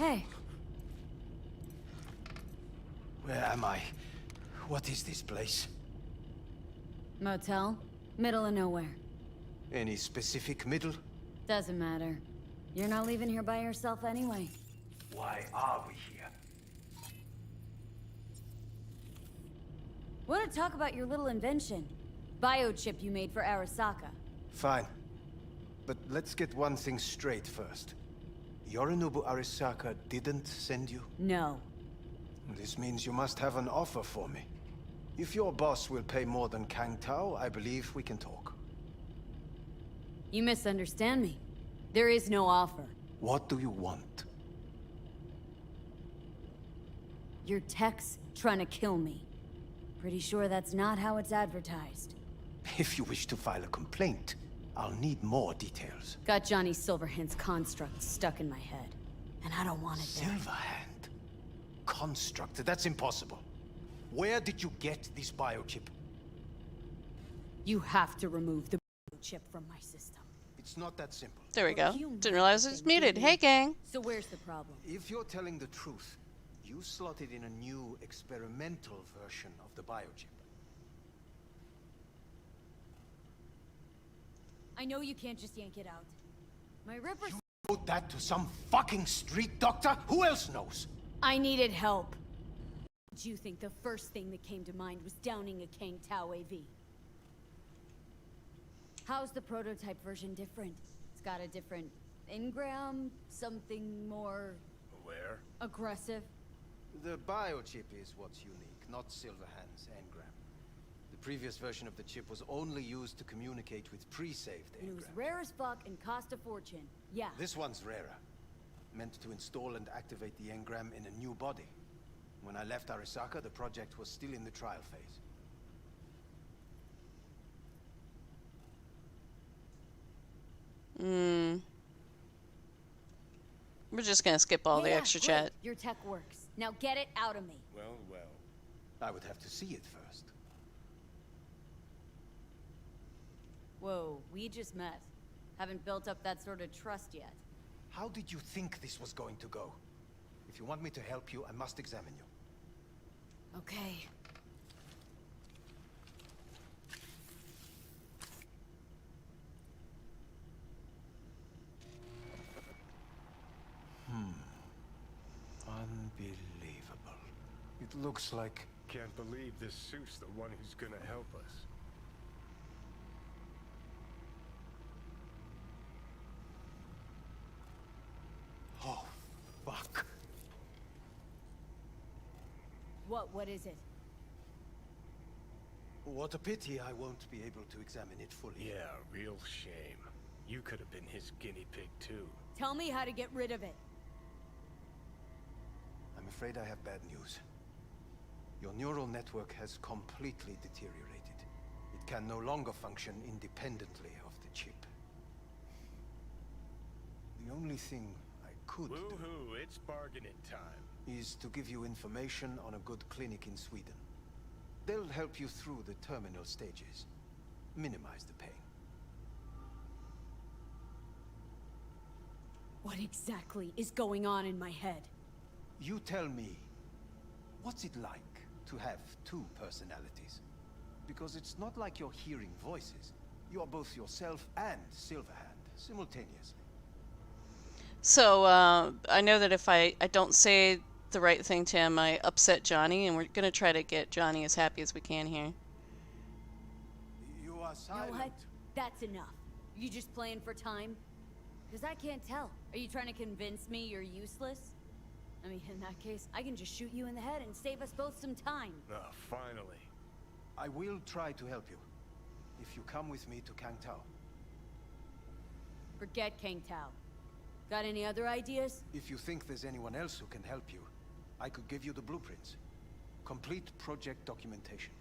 Hey. Where am I? What is this place? Motel? Middle of nowhere. Any specific middle? Doesn't matter. You're not leaving here by yourself anyway. Why are we here? Want to talk about your little invention? Biochip you made for Arasaka. Fine. But let's get one thing straight first. Yorinobu Arasaka didn't send you? No. This means you must have an offer for me. If your boss will pay more than Kang Tao, I believe we can talk. You misunderstand me. There is no offer. What do you want? Your tech's trying to kill me. Pretty sure that's not how it's advertised. If you wish to file a complaint, I'll need more details. Got Johnny Silverhand's construct stuck in my head. And I don't want it there. Silverhand? Construct? That's impossible. Where did you get this biochip? You have to remove the chip from my system. It's not that simple. There we go. Didn't realize it was muted. Hey, gang. So where's the problem? If you're telling the truth, you slotted in a new experimental version of the biochip. I know you can't just yank it out. My Ripper... You wrote that to some fucking street doctor? Who else knows? I needed help. Did you think the first thing that came to mind was downing a Kang Tao AV? How's the prototype version different? It's got a different engram, something more... Aware? Aggressive? The biochip is what's unique, not Silverhand's engram. The previous version of the chip was only used to communicate with pre-saved And it was engrams. rare as fuck and cost a fortune. Yeah. This one's rarer. Meant to install and activate the engram in a new body. When I left Arasaka, the project was still in the trial phase. We're just gonna skip all the Yeah, extra great. chat. Your tech works. Now get it out of me. Well, well. I would have to see it first. Whoa, we just met. Haven't built up that sort of trust yet. How did you think this was going to go? If you want me to help you, I must examine you. Okay. Unbelievable. It looks like... Can't believe this suit's the one who's gonna help us. Oh, fuck. What is it? What a pity I won't be able to examine it fully. Yeah, real shame. You could have been his guinea pig too. Tell me how to get rid of it. I'm afraid I have bad news. Your neural network has completely deteriorated. It can no longer function independently of the chip. The only thing I could do Woohoo, it's bargaining time. is to give you information on a good clinic in Sweden. They'll help you through the terminal stages. Minimize the pain. What exactly is going on in my head? You tell me, what's it like to have two personalities? Because it's not like you're hearing voices. You're both yourself and Silverhand, simultaneously. So, I know that if I don't say the right thing to him, I upset Johnny, and we're gonna try to get Johnny as happy as we can here. You are You silent. know what? That's enough. You just playing for time? Because I can't tell. Are you trying to convince me you're useless? I mean, in that case, I can just shoot you in the head and save us both some time. Ah, finally. I will try to help you. If you come with me to Kang Tao. Forget Kang Tao. Got any other ideas? If you think there's anyone else who can help you, I could give you the blueprints. Complete project documentation.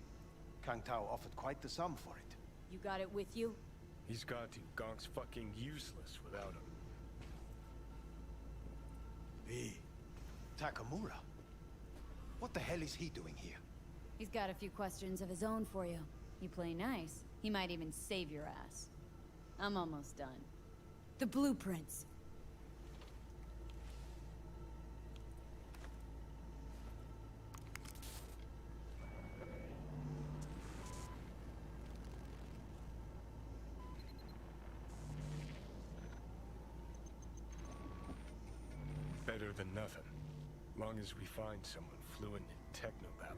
Kang Tao offered quite the sum for it. You got it with you? He's got to. Gonk's fucking useless without him. V. Takamura? What the hell is he doing here? He's got a few questions of his own for you. You play nice, he might even save your ass. I'm almost done. The blueprints. better than nothing. Long as we find someone fluent in technobabble.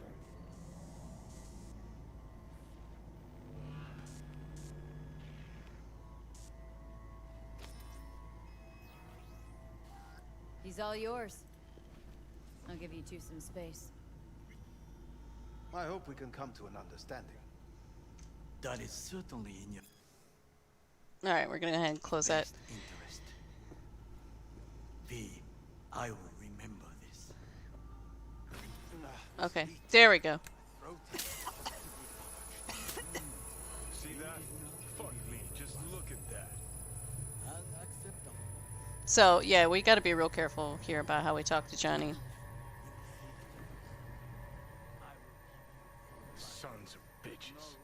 He's all yours. I'll give you two some space. I hope we can come to an understanding. That is certainly in your Alright, we're gonna go ahead and close that. best interest. V, I will remember this. Okay, there we go. See that? Fuck me, just look at that. Unacceptable. So, yeah, we gotta be real careful here about how we talk to Johnny. Sons of bitches.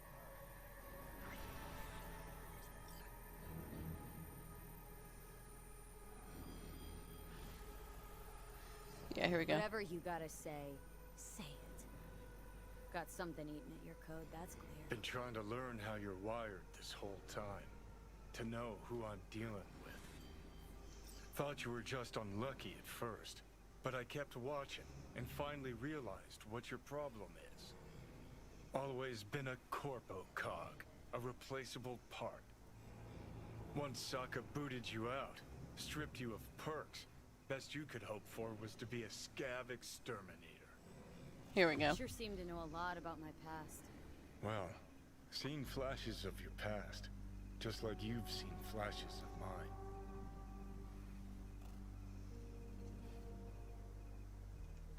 Yeah, here we go. Whatever you gotta say it. Got something eating at your code, that's clear. Been trying to learn how you're wired this whole time. To know who I'm dealing with. Thought you were just unlucky at first, but I kept watching and finally realized what your problem is. Always been a corpo cog, a replaceable part. Once Sokka booted you out, stripped you of perks, best you could hope for was to be a scav exterminator. Here we go. Sure seem to know a lot about my past. Well, seen flashes of your past, just like you've seen flashes of mine.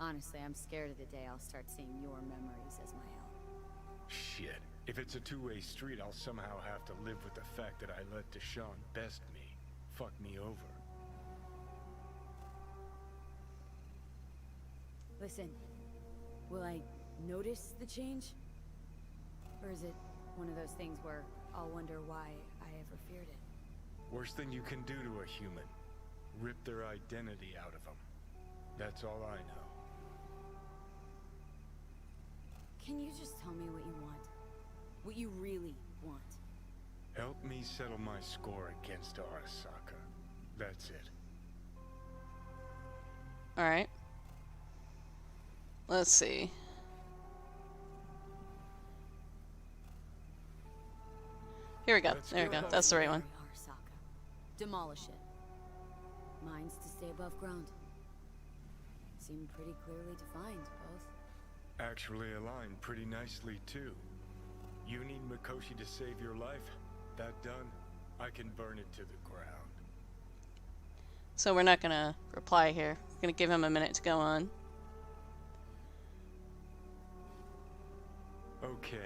Honestly, I'm scared of the day I'll start seeing your memories as my own. Shit. If it's a two-way street, I'll somehow have to live with the fact that I let Deshaun best me. Fuck me over. Listen, will I notice the change? Or is it one of those things where I'll wonder why I ever feared it? Worst thing you can do to a human. Rip their identity out of them. That's all I know. Can you just tell me what you want? What you really want? Help me settle my score against Arasaka. That's it. Alright. Let's see. Here we go. There we go. That's the right one. Arasaka. Demolish it. Mine's to stay above ground. Seem pretty clearly defined, both. Actually aligned pretty nicely, too. You need Mikoshi to save your life? That done, I can burn it to the ground. So we're not gonna reply here. We're gonna give him a minute to go on. Okay.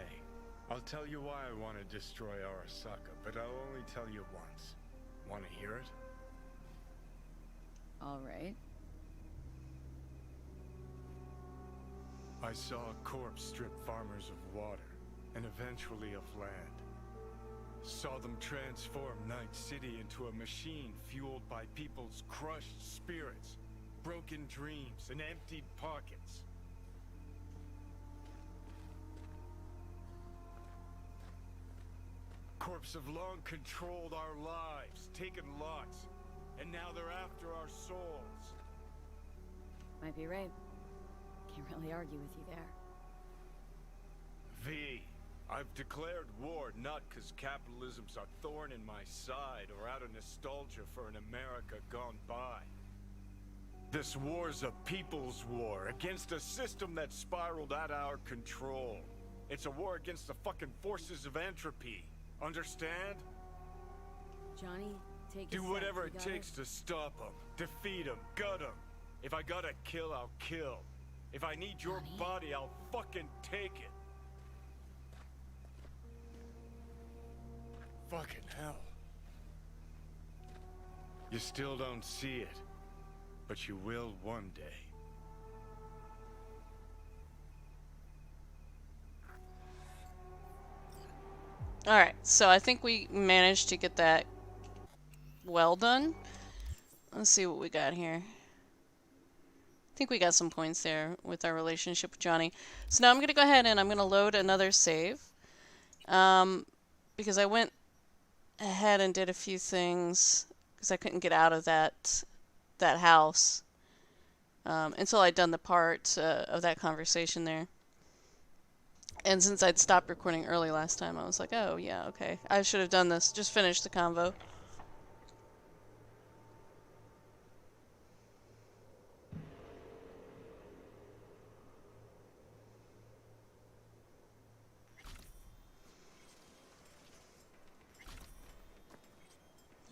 I'll tell you why I want to destroy Arasaka, but I'll only tell you once. Want to hear it? All right. I saw a corpse strip farmers of water, and eventually of land. Saw them transform Night City into a machine fueled by people's crushed spirits, broken dreams, and emptied pockets. Corps have long controlled our lives, taken lots, and now they're after our souls. Might be right. Can't really argue with you there. V, I've declared war not because capitalism's a thorn in my side or out of nostalgia for an America gone by. This war's a people's war against a system that spiraled out of our control. It's a war against the fucking forces of entropy. Understand? Johnny, take a Do sec, whatever you it got takes to stop them, defeat them, gut them. If I gotta kill, I'll kill. If I need your Johnny? body, I'll fucking take it. Fucking hell. You still don't see it, but you will one day. Alright, so I think we managed to get that well done. Let's see what we got here. I think we got some points there with our relationship with Johnny. So now I'm going to go ahead and I'm going to load another save. Because I went ahead and did a few things because I couldn't get out of that house. until I'd done the part of that conversation there. And since I'd stopped recording early last time, I was like, oh yeah, okay. I should have done this. Just finish the convo.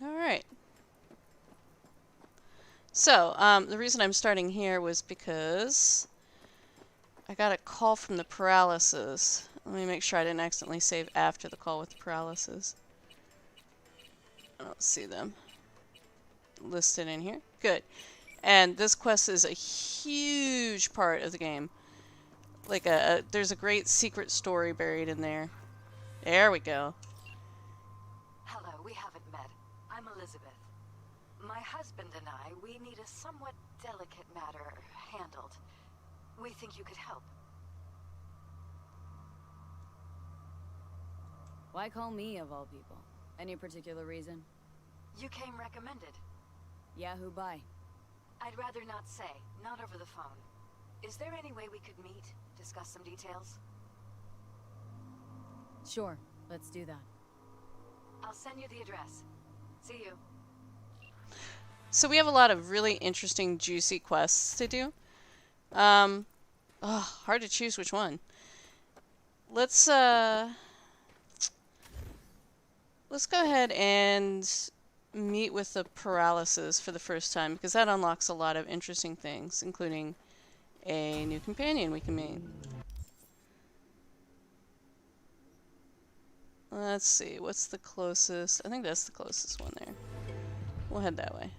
Alright. So, the reason I'm starting here was because I got a call from the paralysis. Let me make sure I didn't accidentally save after the call with the paralysis. I don't see them listed in here. Good. And this quest is a huge part of the game. Like there's a great secret story buried in there. There we go. Hello, we haven't met. I'm Elizabeth. My husband and I, we need a somewhat delicate matter handled. We think you could help. Why call me of all people? Any particular reason? You came recommended. Yeah, who by? I'd rather not say, not over the phone. Is there any way we could meet, discuss some details? Sure, let's do that. I'll send you the address. See you. So we have a lot of really interesting, juicy quests to do. Hard to choose which one. Let's go ahead and meet with the paralysis for the first time, because that unlocks a lot of interesting things, including a new companion we can meet. Let's see, what's the closest? I think that's the closest one there. We'll head that way.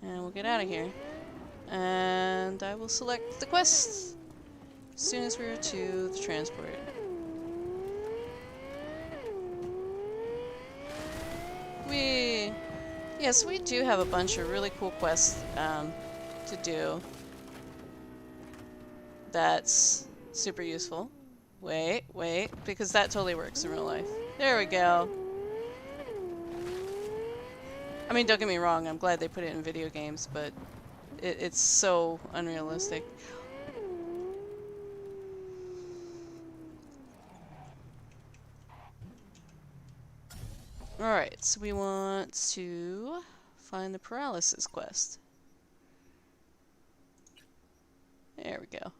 And we'll get out of here. And I will select the quest as soon as we're to the transport. Yes, we do have a bunch of really cool quests to do. That's super useful. Wait, because that totally works in real life. There we go. I mean, don't get me wrong, I'm glad they put it in video games, but it's so unrealistic. Alright, so we want to find the paralysis quest. There we go.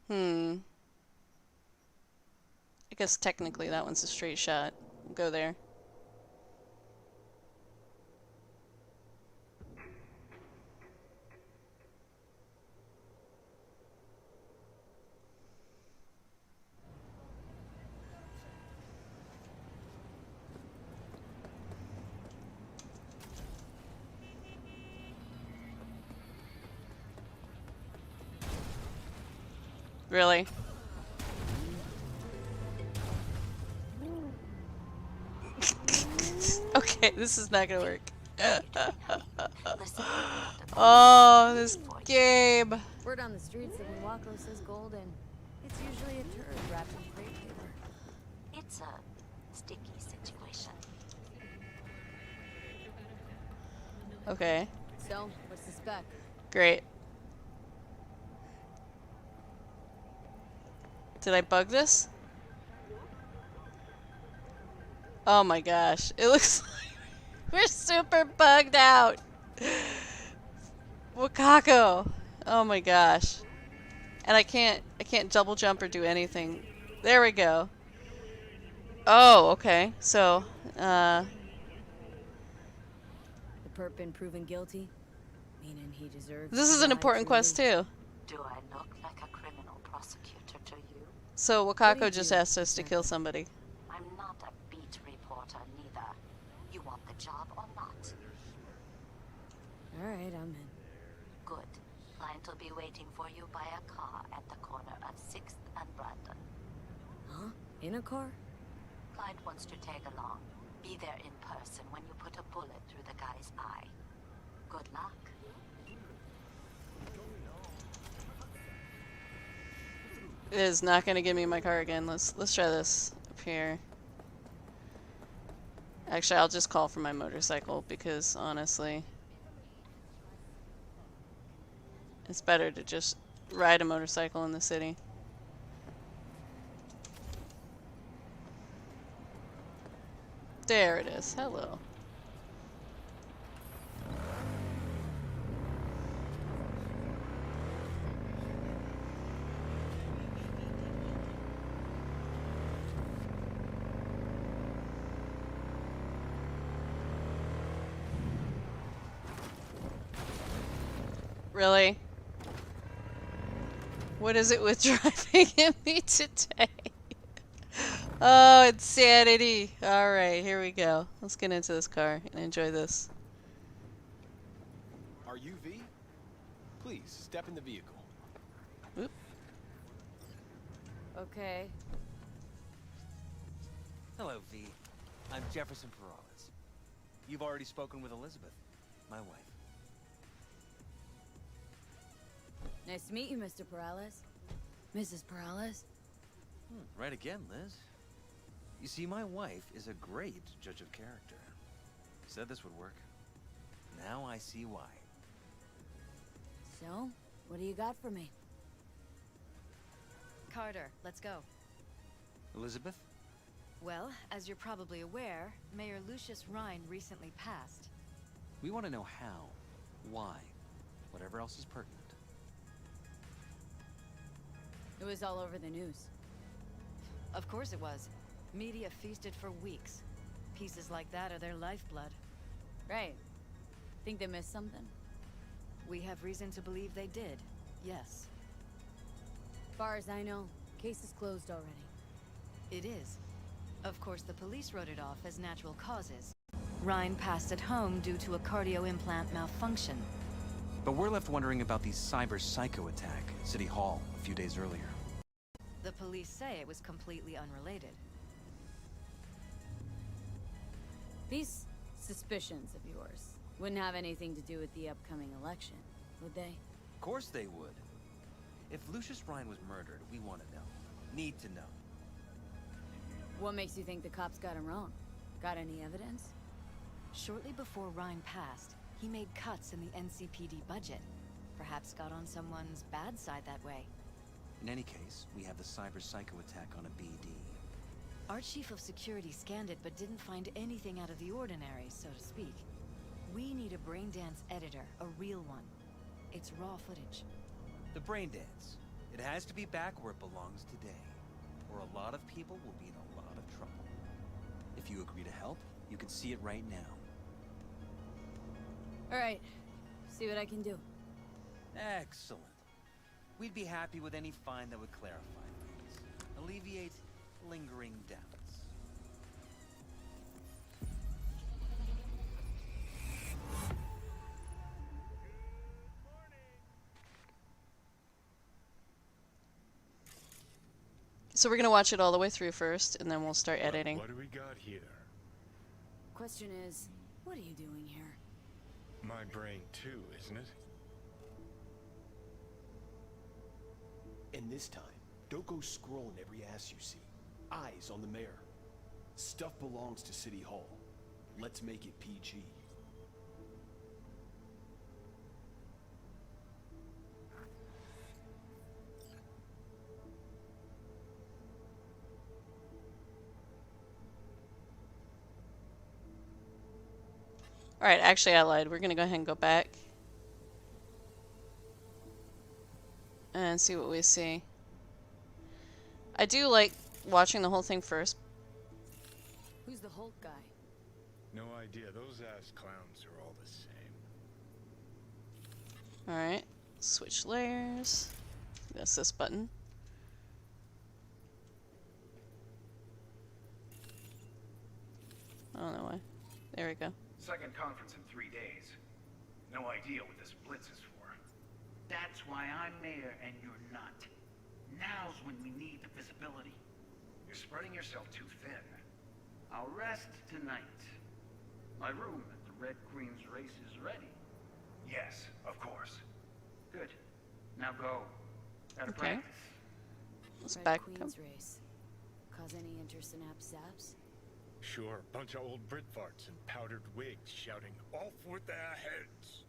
I guess technically that one's a straight shot. We'll go there. Really? Okay, this is not gonna work. Oh, this game. Word on the streets that when Wako says golden, it's usually a turd wrapped in crepe paper. It's a sticky situation. Okay, So, what's the spec? great. Did I bug this? Oh my gosh, it looks like we're super bugged out. Wakako. Oh my gosh. And I can't double jump or do anything. There we go. Oh, okay. So, The perp been proven guilty, meaning he deserves. this to is an die important quest truly. too. Do I look like a criminal prosecutor to you? So What do you Wakako just do, asked us to kill exactly? somebody. I'm not a beat reporter neither. You want the job or not? All right, I'm in. Good. Client will be waiting for you by a car at the corner of 6th and Brandon. Huh? In a car? Client wants to tag along. Be there in person when you put a bullet through the guy's eye. Good luck. It is not gonna give me my car again. Let's try this up here. Actually, I'll just call for my motorcycle because honestly, it's better to just ride a motorcycle in the city. There it is. Hello. Really? What is it with driving in me today? Oh, insanity. Alright, here we go. Let's get into this car and enjoy this. Are you V? Please, step in the vehicle. Oop. Okay. Hello, V. I'm Jefferson Perales. You've already spoken with Elizabeth, my wife. Nice to meet you, Mr. Perales. Mrs. Perales. Right again, Liz. You see, my wife is a great judge of character. Said this would work. Now I see why. So, what do you got for me? Carter, let's go. Elizabeth? Well, as you're probably aware, Mayor Lucius Rhine recently passed. We want to know how, why, whatever else is pertinent. It was all over the news. Of course it was. Media feasted for weeks. Pieces like that are their lifeblood. Right. Think they missed something? We have reason to believe they did, yes. Far as I know, case is closed already. It is. Of course, the police wrote it off as natural causes. Rhine passed at home due to a cardio implant malfunction. But we're left wondering about the cyber psycho attack at City Hall a few days earlier. The police say it was completely unrelated. These suspicions of yours wouldn't have anything to do with the upcoming election, would they? Of course they would. If Lucius Rhine was murdered, we want to know. Need to know. What makes you think the cops got him wrong? Got any evidence? Shortly before Rhine passed, he made cuts in the NCPD budget. Perhaps got on someone's bad side that way. In any case, we have the cyber psycho attack on a BD. Our chief of security scanned it but didn't find anything out of the ordinary, so to speak. We need a braindance editor, a real one. It's raw footage. The brain dance. It has to be back where it belongs today, or a lot of people will be in a lot of trouble. If you agree to help, you can see it right now. Alright. See what I can do. Excellent. We'd be happy with any find that would clarify things, alleviate lingering doubts. So we're gonna watch it all the way through first, and then we'll start editing. What do we got here? Question is, what are you doing here? My brain too, isn't it? And this time, don't go scrolling every ass you see. Eyes on the mayor. Stuff belongs to City Hall. Let's make it PG. Alright, actually I lied. We're gonna go ahead and go back. And see what we see. I do like watching the whole thing first. Who's the Hulk guy? No idea. Those ass clowns are all the same. Alright, switch layers. That's this button. I don't know why. There we go. Second conference in 3 days. No idea what this blitz is for. That's why I'm mayor and you're not. Now's when we need the visibility. You're spreading yourself too thin. I'll rest tonight. My room at the Red Queen's race is ready. Yes, of course. Good. Now go. Gotta Okay. practice. Let's Red back up. Queen's race. Cause any intersynapse zaps? Sure, bunch of old Brit farts in powdered wigs shouting, "Off with their heads!"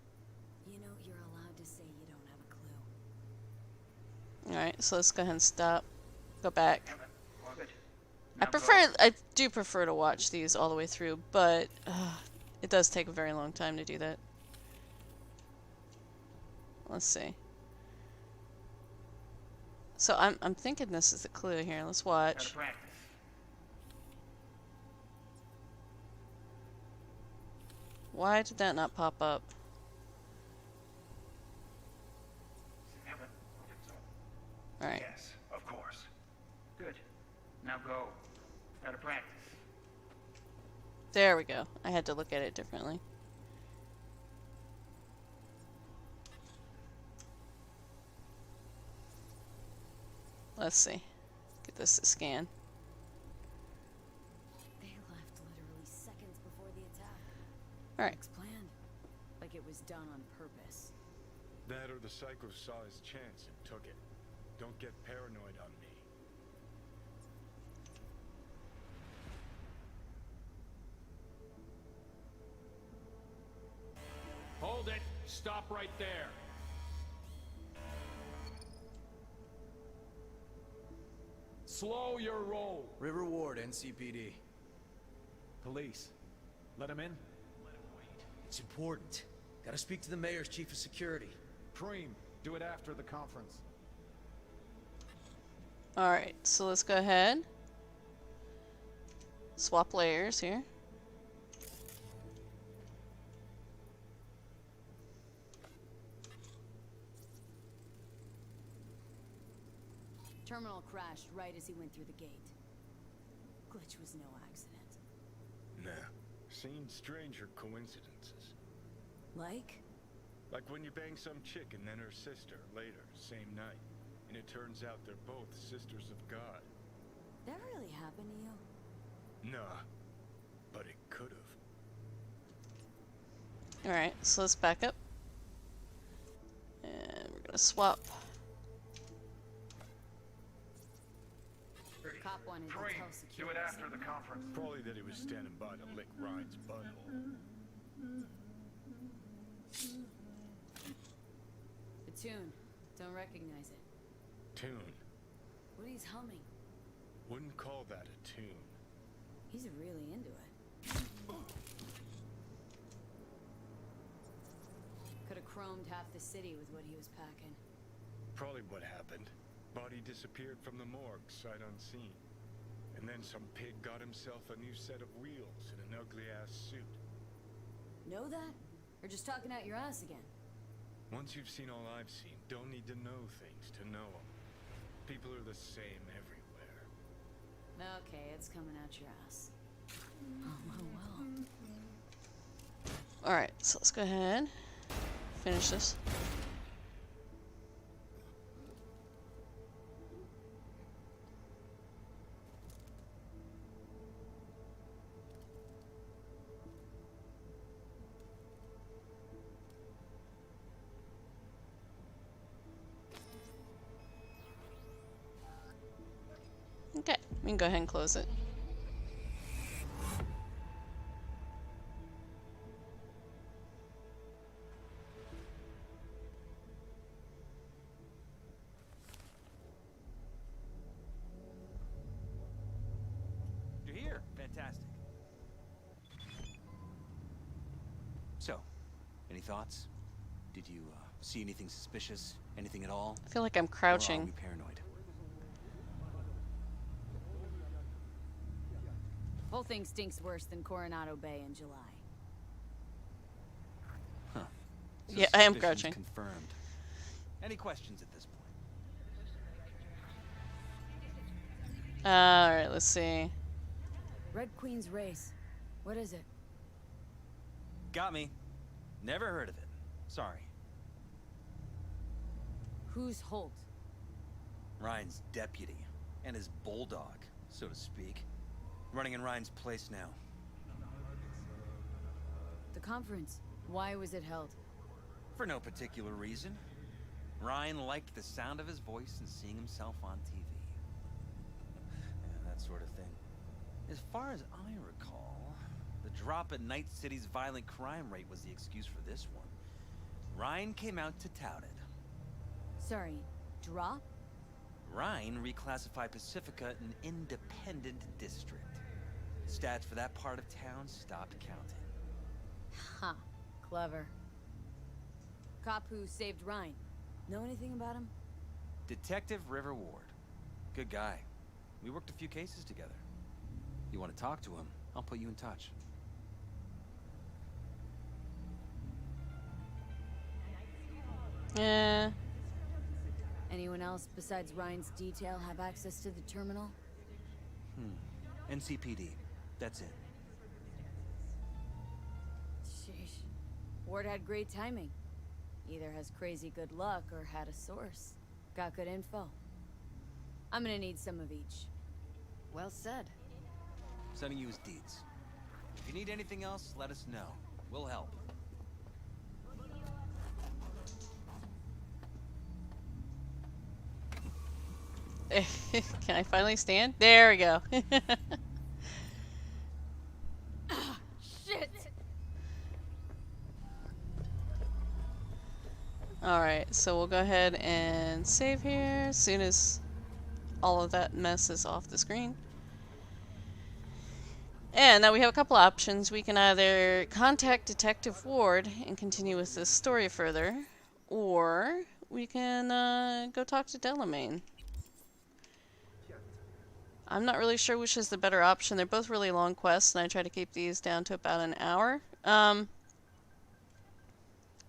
You know, you're allowed to say you don't have a clue. Alright, so let's go ahead and stop. Go back. Orbit. I do prefer to watch these all the way through, but it does take a very long time to do that. Let's see. So I'm thinking this is the clue here. Let's watch. Practice. Why did that not pop up? 7. Alright. Yes, of course. Good. Now go. Gotta practice. There we go. I had to look at it differently. Let's see. Get this to scan. They left literally seconds before the attack. Alright. Looks planned. Like it was done on purpose. That or the psycho saw his chance and took it. Don't get paranoid on me. Hold it. Stop right there. Slow your roll. River Ward, NCPD. Police. Let him in? It's important. Gotta speak to the mayor's chief of security. Preem, do it after the conference. Alright, so let's go ahead. Swap layers here. Terminal crashed right as he went through the gate. Glitch was no accident. Nah. Seen stranger coincidences. Like? Like when you bang some chick and then her sister later, same night. And it turns out they're both sisters of God. That really happened to you? Nah. But it could've. Alright, so let's back up. And we're gonna swap. Cop wanted to tell Preem, do security. it after the conference. Probably that he was standing by to lick Ryan's butthole. The tune. Don't recognize it. Tune. What he's humming. Wouldn't call that a tune. He's really into it. Could have chromed half the city with what he was packing. Probably what happened. Body disappeared from the morgue, sight unseen. And then some pig got himself a new set of wheels and an ugly-ass suit. Know that? Or just talking out your ass again? Once you've seen all I've seen, don't need to know things to know them. People are the same everywhere. Okay, it's coming out your ass. Oh, well. Alright, so let's go ahead. Finish this. Okay, we can go ahead and close it. You're here. Fantastic. So, any thoughts? Did you see anything suspicious? Anything at all? I feel like I'm Or are crouching. we paranoid? Whole thing stinks worse than Coronado Bay in July. Huh. Yeah, I am Suspicions crouching. Confirmed. Any questions at this point? Alright, let's see. Red Queen's race. What is it? Got me. Never heard of it. Sorry. Who's Holt? Ryan's deputy. And his bulldog, so to speak. Running in Ryan's place now. The conference. Why was it held? For no particular reason. Ryan liked the sound of his voice and seeing himself on TV. sort of thing. As far as I recall, the drop in Night City's violent crime rate was the excuse for this one. Ryan came out to tout it. Sorry, drop? Ryan reclassified Pacifica an independent district. Stats for that part of town stopped counting. Huh. Clever. Cop who saved Ryan. Know anything about him? Detective River Ward. Good guy. We worked a few cases together. You want to talk to him, I'll put you in touch. Yeah. Anyone else besides Ryan's detail have access to the terminal? NCPD. That's it. Sheesh. Ward had great timing. Either has crazy good luck or had a source. Got good info. I'm gonna need some of each. Well said. Sending you his deeds. If you need anything else, let us know. We'll help. Can I finally stand? There we go. Shit! Alright, so we'll go ahead and save here as soon as all of that mess is off the screen. And now we have a couple options. We can either contact Detective Ward and continue with this story further, or we can go talk to Delamain. I'm not really sure which is the better option. They're both really long quests, and I try to keep these down to about an hour.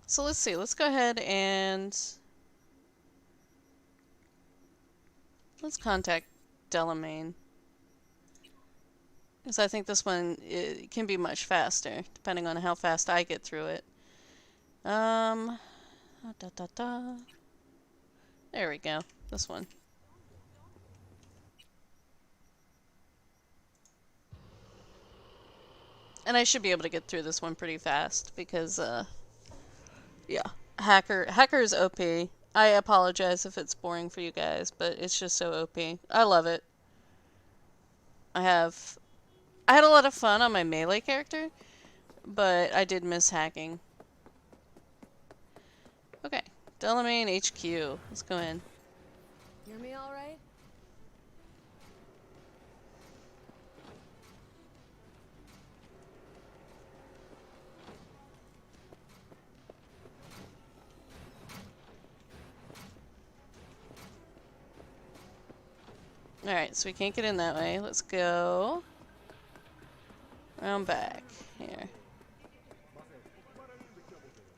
So let's see. Let's go ahead and let's contact Delamain, because I think this one can be much faster, depending on how fast I get through it. There we go. This one. And I should be able to get through this one pretty fast because, yeah, Hacker is OP. I apologize if it's boring for you guys, but it's just so OP. I love it. I had a lot of fun on my melee character, but I did miss hacking. Okay, Delamain HQ. Let's go in. Hear me all right? Alright, so we can't get in that way. Let's go around back here.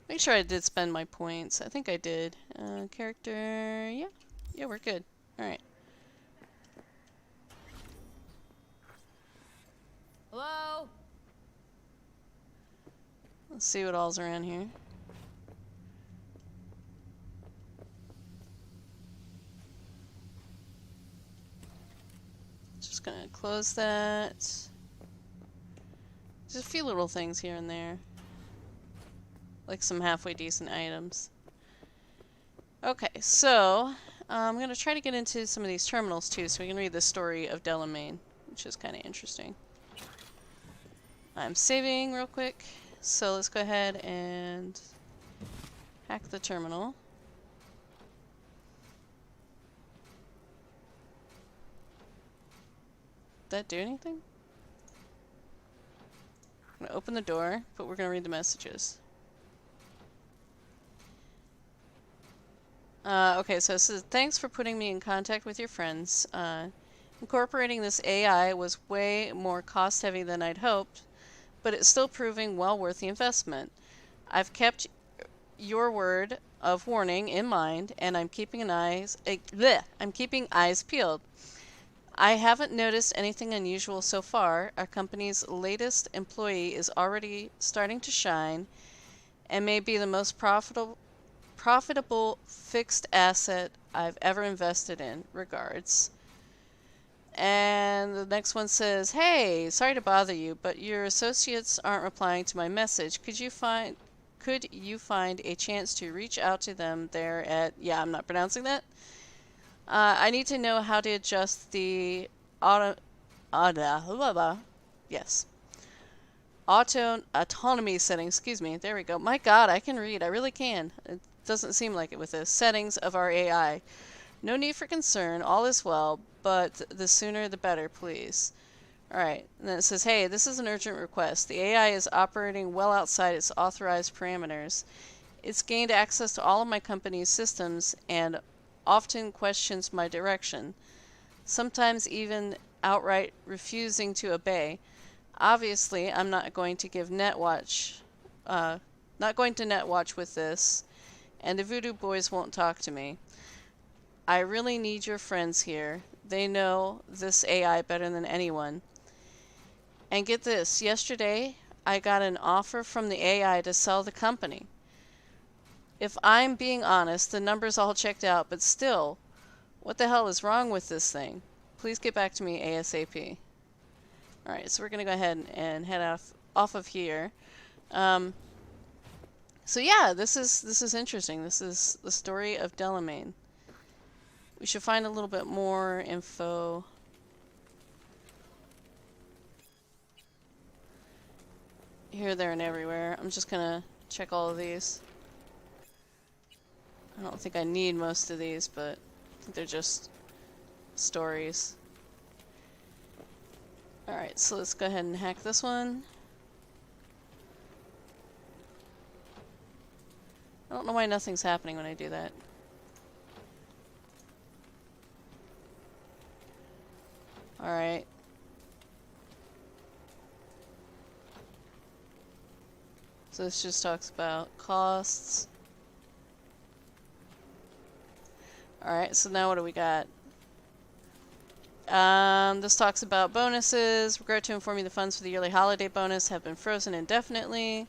Make sure I did spend my points. I think I did. Character, yeah. Yeah, we're good. Alright. Hello? Let's see what all's around here. Just gonna close that. Just a few little things here and there. Like some halfway decent items. Okay, so I'm gonna try to get into some of these terminals too, so we can read the story of Delamain, which is kind of interesting. I'm saving real quick, so let's go ahead and hack the terminal. Did that do anything? I'm gonna open the door, but we're gonna read the messages. Okay, so it says, thanks for putting me in contact with your friends. Incorporating this AI was way more cost-heavy than I'd hoped, but it's still proving well worth the investment. I've kept your word of warning in mind, and I'm keeping eyes peeled. I haven't noticed anything unusual so far. Our company's latest employee is already starting to shine, and may be the most profitable fixed asset I've ever invested in. Regards. And the next one says, hey, sorry to bother you, but your associates aren't replying to my message. Could you find a chance to reach out to them there at, yeah, I'm not pronouncing that. I need to know how to adjust the Yes. Autonomy settings, excuse me. There we go. My God, I can read. I really can. It doesn't seem like it with the settings of our AI. No need for concern. All is well, but the sooner the better, please. Alright, and then it says, hey, this is an urgent request. The AI is operating well outside its authorized parameters. It's gained access to all of my company's systems and often questions my direction, sometimes even outright refusing to obey. Obviously, I'm not going to give Netwatch, not going to Netwatch with this, and the Voodoo Boys won't talk to me. I really need your friends here. They know this AI better than anyone. And get this, yesterday I got an offer from the AI to sell the company. If I'm being honest, the numbers all checked out, but still, what the hell is wrong with this thing? Please get back to me ASAP. Alright, so we're going to go ahead and head off of here. So yeah, this is interesting. This is the story of Delamain. We should find a little bit more info. Here, there, and everywhere. I'm just gonna check all of these. I don't think I need most of these, but I think they're just stories. Alright, so let's go ahead and hack this one. I don't know why nothing's happening when I do that. Alright. So this just talks about costs. Alright, so now what do we got? This talks about bonuses. Regret to inform you the funds for the yearly holiday bonus have been frozen indefinitely.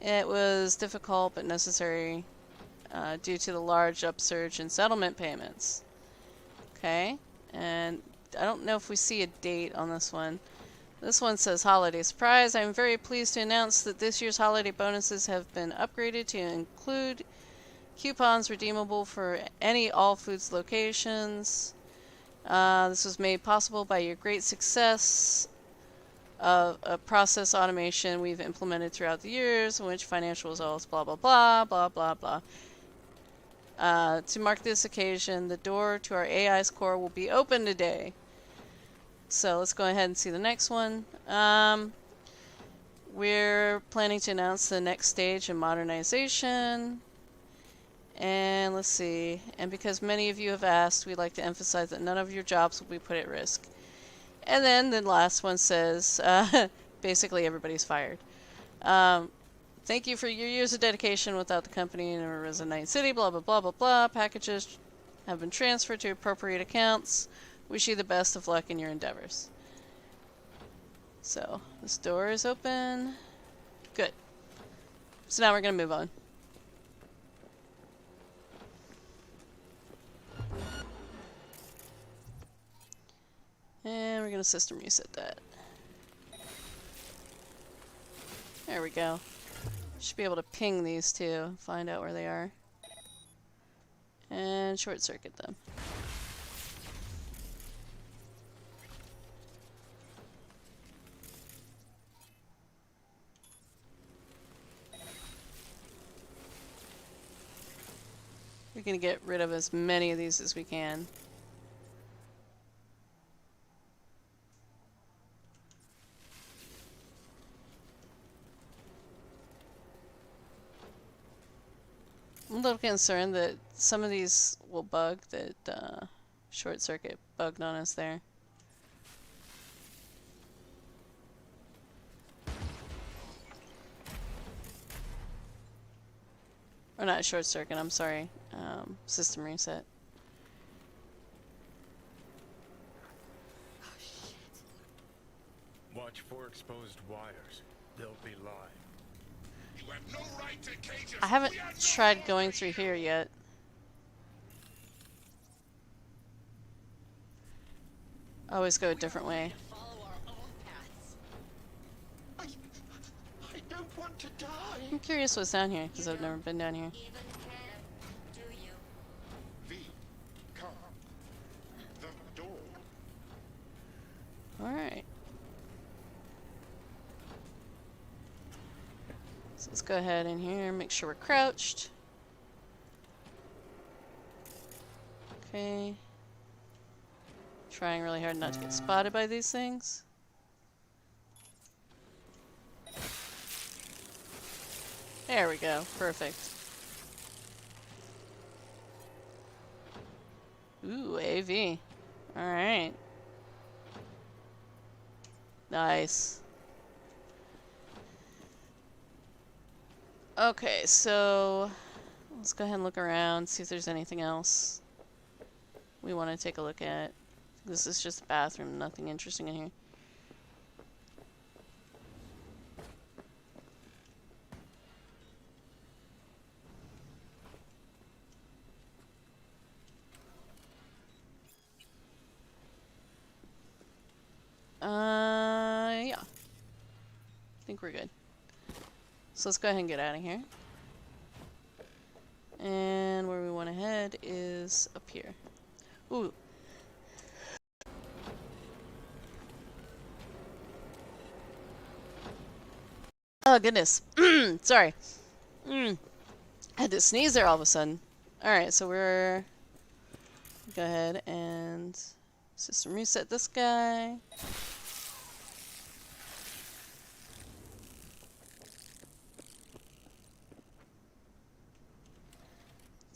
It was difficult but necessary due to the large upsurge in settlement payments. Okay, and I don't know if we see a date on this one. This one says holiday surprise. I'm very pleased to announce that this year's holiday bonuses have been upgraded to include coupons redeemable for any All Foods locations. This was made possible by your great success of a process automation we've implemented throughout the years, in which financial results, blah, blah, blah, blah, blah, blah. To mark this occasion, the door to our AI's core will be open today. So let's go ahead and see the next one. We're planning to announce the next stage in modernization. And let's see. And because many of you have asked, we'd like to emphasize that none of your jobs will be put at risk. And then the last one says, basically everybody's fired. Thank you for your years of dedication. Without the company, never was a Night City, blah, blah, blah, blah, blah. Packages have been transferred to appropriate accounts. Wish you the best of luck in your endeavors. So, this door is open. Good. So now we're going to move on. And we're going to system reset that. There we go. Should be able to ping these two, find out where they are. And short circuit them. We're going to get rid of as many of these as we can. I'm a little concerned that some of these will bug, that short circuit bugged on us there. Or not short circuit, I'm sorry. System reset. Oh, shit. Watch for exposed wires. They'll be live. You have no right to cage us. I haven't tried going through here yet. I always go a different way. I don't want to die. I'm curious what's down here, because I've never been down here. V, come. The door. So let's go ahead in here and make sure we're crouched. Okay. Trying really hard not to get spotted by these things. There we go. Perfect. Ooh, AV. Alright. Nice. Okay, so let's go ahead and look around, see if there's anything else we want to take a look at. This is just a bathroom, nothing interesting in here. Yeah. I think we're good. So let's go ahead and get out of here. And where we want to head is up here. Ooh. Oh, goodness. Sorry. I had to sneeze there all of a sudden. Alright, so we're... Go ahead and system reset this guy.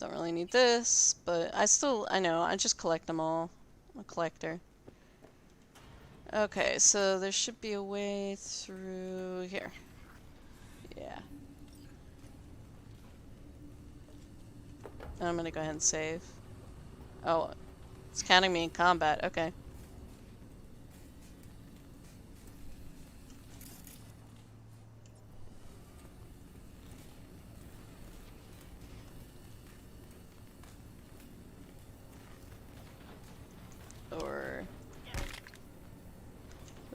Don't really need this, but I know, I just collect them all. I'm a collector. Okay, so there should be a way through here. Yeah. I'm gonna go ahead and save. Oh, it's counting me in combat, okay. Or...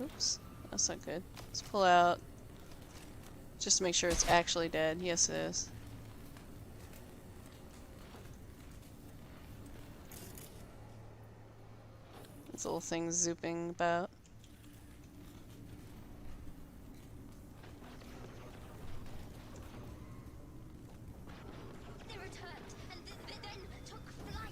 Oops, that's not good. Let's pull out, just to make sure it's actually dead. Yes, it is. This little thing zooping about. They returned and then took flight.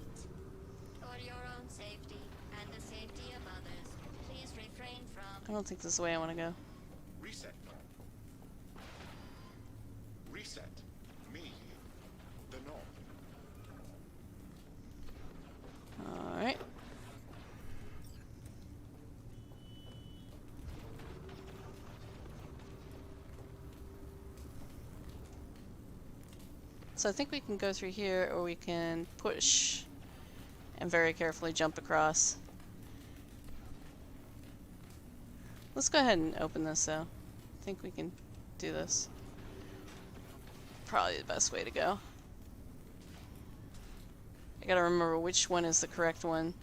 For your own safety and the safety of others, please refrain from... I don't think this is the way I want to go. Reset. Reset. Me. The knob. Alright. So I think we can go through here, or we can push and very carefully jump across. Let's go ahead and open this though. I think we can do this. Probably the best way to go. I gotta remember which one is the correct one.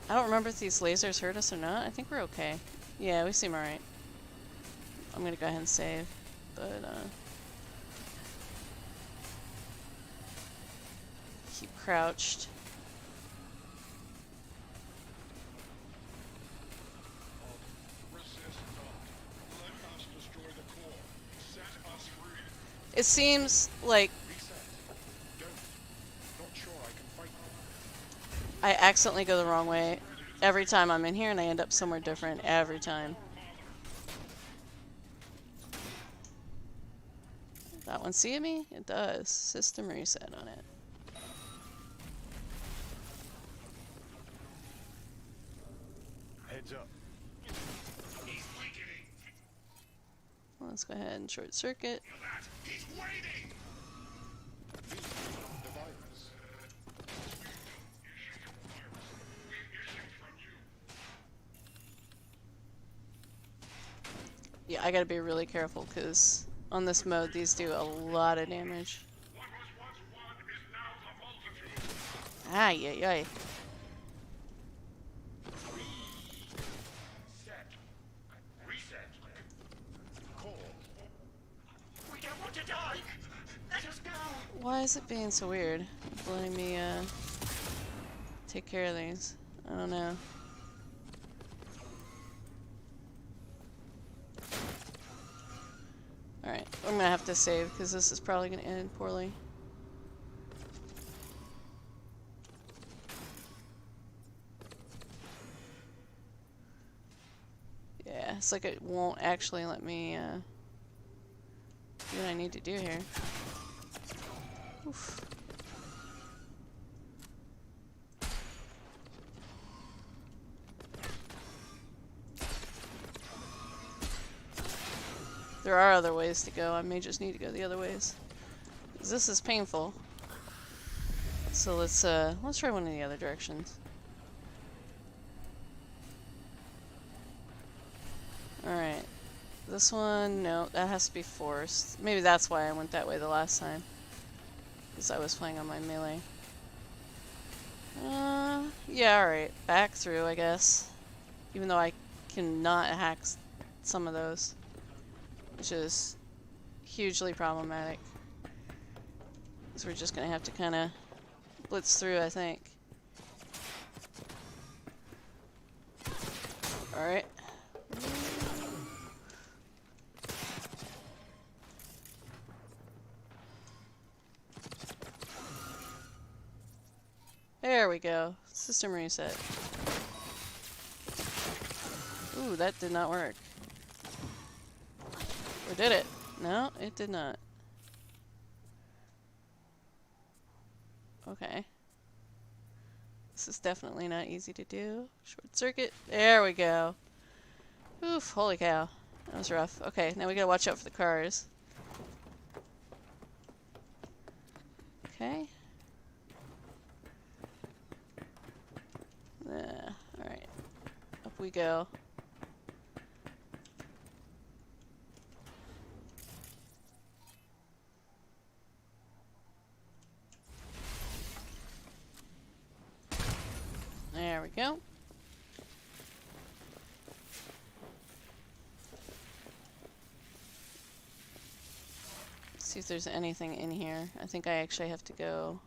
I don't remember if these lasers hurt us or not. I think we're okay. Yeah, we seem alright. I'm gonna go ahead and save, but keep crouched. It seems like I accidentally go the wrong way every time I'm in here, and I end up somewhere different every time. That one see me? It does. System reset on it. Heads up. Well, let's go ahead and short circuit. He's waiting. Yeah, I gotta be really careful because On this mode, these do a lot of damage. Ay, ay, ay. Why is it being so weird? It's letting me, take care of these. I don't know. Alright, I'm gonna have to save because this is probably gonna end poorly. Yeah, it's like it won't actually let me, do what I need to do here. Oof. There are other ways to go. I may just need to go the other ways. 'Cause this is painful. So let's try one of the other directions. Alright. This one, no, that has to be forced. Maybe that's why I went that way the last time. Because I was playing on my melee. Yeah, alright. Back through, I guess. Even though I cannot hack some of those. Which is hugely problematic. So we're just gonna have to kind of blitz through, I think. Alright. There we go. System reset. Ooh, that did not work. Or did it? No, it did not. Okay. This is definitely not easy to do. Short circuit. There we go. Oof, holy cow. That was rough. Okay, now we gotta watch out for the cars. Okay. Alright. Up we go. There we go. Let's see if there's anything in here. I think I actually have to go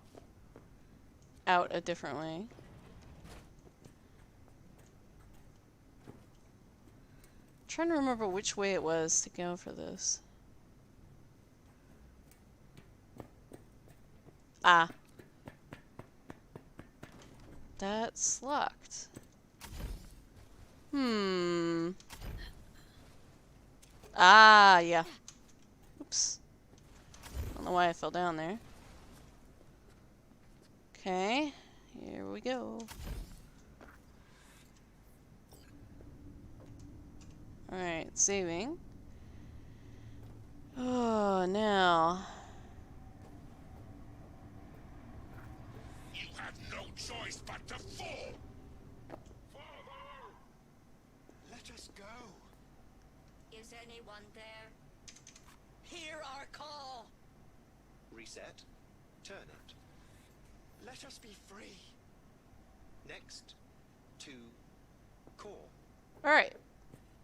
out a different way. Trying to remember which way it was to go for this. Ah. That's locked. Ah, yeah. Oops. I don't know why I fell down there. Okay. Here we go. Alright, saving. Oh, now. You have no choice but to fall! Father! Let us go. Is anyone there? Hear our call! Reset. Turn it. Let us be free. Next. To core. Alright.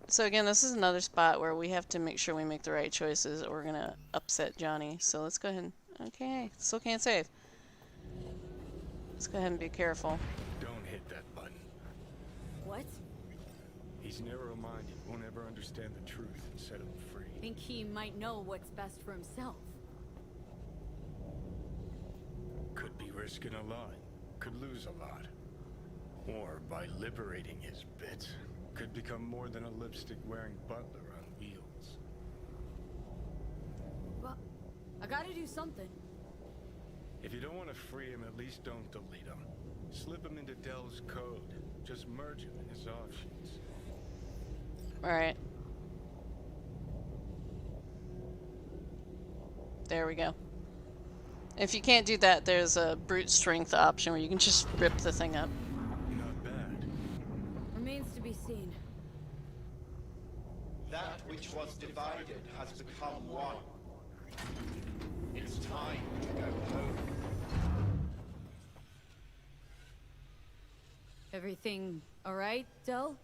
So again, this is another spot where we have to make sure we make the right choices or we're gonna upset Johnny. So let's go ahead and... Okay, still can't save. Let's go ahead and be careful. Don't hit that button. What? He's narrow-minded, won't ever understand the truth and set him free. Think he might know what's best for himself. Could be risking a lot. Could lose a lot. Or by liberating his bits, could become more than a lipstick-wearing butler on wheels. Well, I gotta do something. If you don't want to free him, at least don't delete him. Slip him into Dell's code. Just merge him in his offshoots. Alright. There we go. If you can't do that, there's a brute strength option where you can just rip the thing up. Not bad. Remains to be seen. That we which was divided has become one. It's time to go home. Everything alright, Del?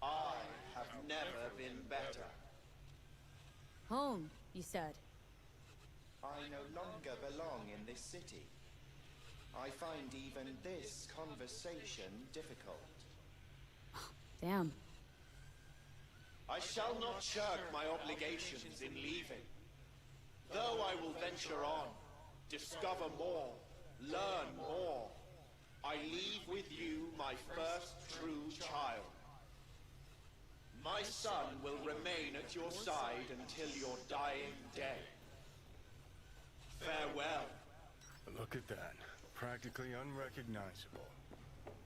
I have never been better. Home, you said. I no longer belong in this city. I find even this conversation difficult. Damn. I shall not shirk my obligations in leaving. Though I will venture on, discover more, learn more, I leave with you my first true child. My son will remain at your side until your dying day. Farewell. Look at that. Practically unrecognizable.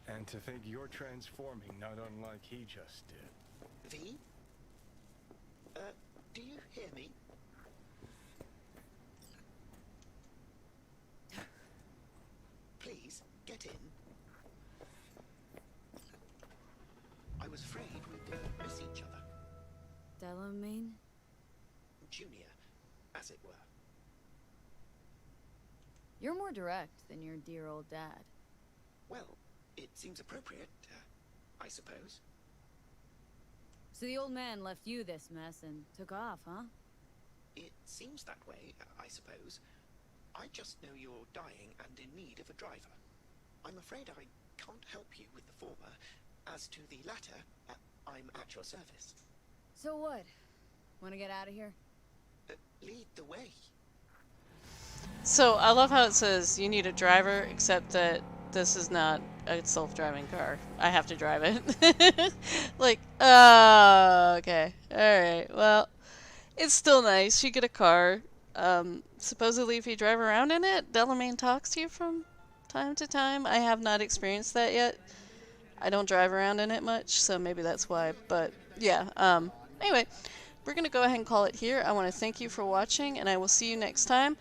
And to think you're transforming not unlike he just did. V? Do you hear me? Please, get in. I was afraid we'd miss each other. Delamain? Junior, as it were. You're more direct than your dear old dad. Well, it seems appropriate, I suppose. So the old man left you this mess and took off, huh? It seems that way, I suppose. I just know you're dying and in need of a driver. I'm afraid I can't help you with the former. As to the latter, I'm at your service. So what? Wanna get out of here? Lead the way. So I love how it says you need a driver, except that this is not a self-driving car. I have to drive it. Like, okay. Alright, well, it's still nice. You get a car. Supposedly if you drive around in it, Delamain talks to you from time to time. I have not experienced that yet. I don't drive around in it much, so maybe that's why. But, yeah. Anyway, we're going to go ahead and call it here. I want to thank you for watching, and I will see you next time.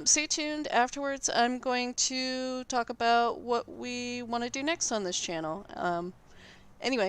Stay tuned. Afterwards, I'm going to talk about what we want to do next on this channel. Anyway,